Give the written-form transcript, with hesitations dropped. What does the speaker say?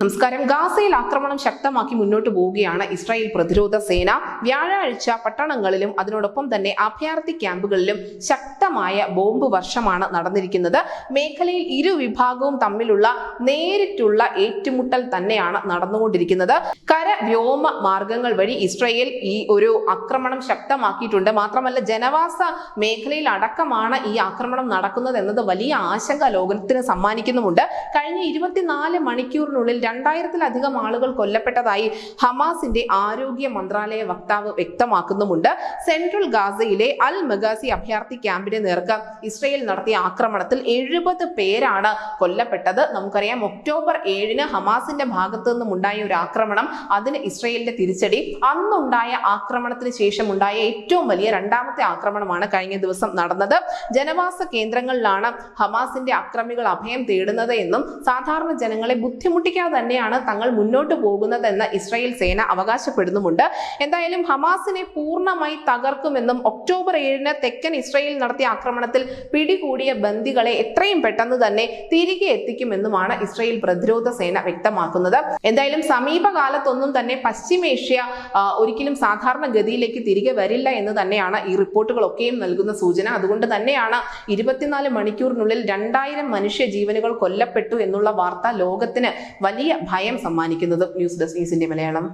നമസ്കാരം. ഗാസയിൽ ആക്രമണം ശക്തമാക്കി മുന്നോട്ട് പോവുകയാണ് ഇസ്രായേൽ പ്രതിരോധ സേന. വ്യാഴാഴ്ച പട്ടണങ്ങളിലും അതിനോടൊപ്പം തന്നെ അഭയാർത്ഥി ക്യാമ്പുകളിലും ശക്തമായ ബോംബ് വർഷമാണ് നടന്നിരിക്കുന്നത്. മേഖലയിൽ ഇരു വിഭാഗവും തമ്മിലുള്ള നേരിട്ടുള്ള ഏറ്റുമുട്ടൽ തന്നെയാണ് നടന്നുകൊണ്ടിരിക്കുന്നത്. കര വ്യോമ മാർഗങ്ങൾ വഴി ഇസ്രായേൽ ഈ ഒരു ആക്രമണം ശക്തമാക്കിയിട്ടുണ്ട്. മാത്രമല്ല ജനവാസ മേഖലയിൽ അടക്കമാണ് ഈ ആക്രമണം നടക്കുന്നത് എന്നത് വലിയ ആശങ്ക ലോകത്തിന് സമ്മാനിക്കുന്നുമുണ്ട്. കഴിഞ്ഞ 24 മണിക്കൂറിനുള്ളിൽ 2000-ലധികം ആളുകൾ കൊല്ലപ്പെട്ടതായി ഹമാസിന്റെ ആരോഗ്യ മന്ത്രാലയ വക്താവ് വ്യക്തമാക്കുന്നുമുണ്ട്. സെൻട്രൽ ഗാസയിലെ അൽ മഗാസി അഭയാർത്ഥി ക്യാമ്പിന് നേർക്ക് ഇസ്രായേൽ നടത്തിയ ആക്രമണത്തിൽ 70 പേരാണ് കൊല്ലപ്പെട്ടത്. നമുക്കറിയാം, ഒക്ടോബർ 7-ന് ഹമാസിന്റെ ഭാഗത്തു നിന്നും ഉണ്ടായ ഒരു ആക്രമണം, അതിന് ഇസ്രായേലിന്റെ തിരിച്ചടി. അന്നുണ്ടായ ആക്രമണത്തിന് ശേഷം ഉണ്ടായ ഏറ്റവും വലിയ രണ്ടാമത്തെ ആക്രമണമാണ് കഴിഞ്ഞ ദിവസം നടന്നത്. ജനവാസ കേന്ദ്രങ്ങളിലാണ് ഹമാസിന്റെ അക്രമികൾ അഭയം തേടുന്നത് എന്നും സാധാരണ ജനങ്ങളെ ബുദ്ധിമുട്ടിക്കാതെ തന്നെയാണ് തങ്ങൾ മുന്നോട്ട് പോകുന്നതെന്ന് ഇസ്രായേൽ സേന അവകാശപ്പെടുന്നുമുണ്ട്. എന്തായാലും ഹമാസിനെ പൂർണ്ണമായി തകർക്കുമെന്നും ഒക്ടോബർ 7-ന് തെക്കൻ ഇസ്രായേൽ നടത്തിയ ആക്രമണത്തിൽ പിടികൂടിയ ബന്ദികളെ എത്രയും പെട്ടെന്ന് തന്നെ തിരികെ എത്തിക്കുമെന്നുമാണ് ഇസ്രായേൽ പ്രതിരോധ സേന വ്യക്തമാക്കുന്നത്. എന്തായാലും സമീപകാലത്തൊന്നും തന്നെ പശ്ചിമേഷ്യ ഒരിക്കലും സാധാരണ ഗതിയിലേക്ക് തിരികെ വരില്ല എന്ന് തന്നെയാണ് ഈ റിപ്പോർട്ടുകളൊക്കെയും നൽകുന്ന സൂചന. അതുകൊണ്ട് തന്നെയാണ് 24 മണിക്കൂറിനുള്ളിൽ 2000 മനുഷ്യ ജീവനുകൾ കൊല്ലപ്പെട്ടു എന്നുള്ള വാർത്ത ലോകത്തിന് വലിയ ഭയം സമ്മാനിക്കുന്നത്. ന്യൂസ് ഡെസ്ക് ന്യൂസിന്റെ മലയാളം.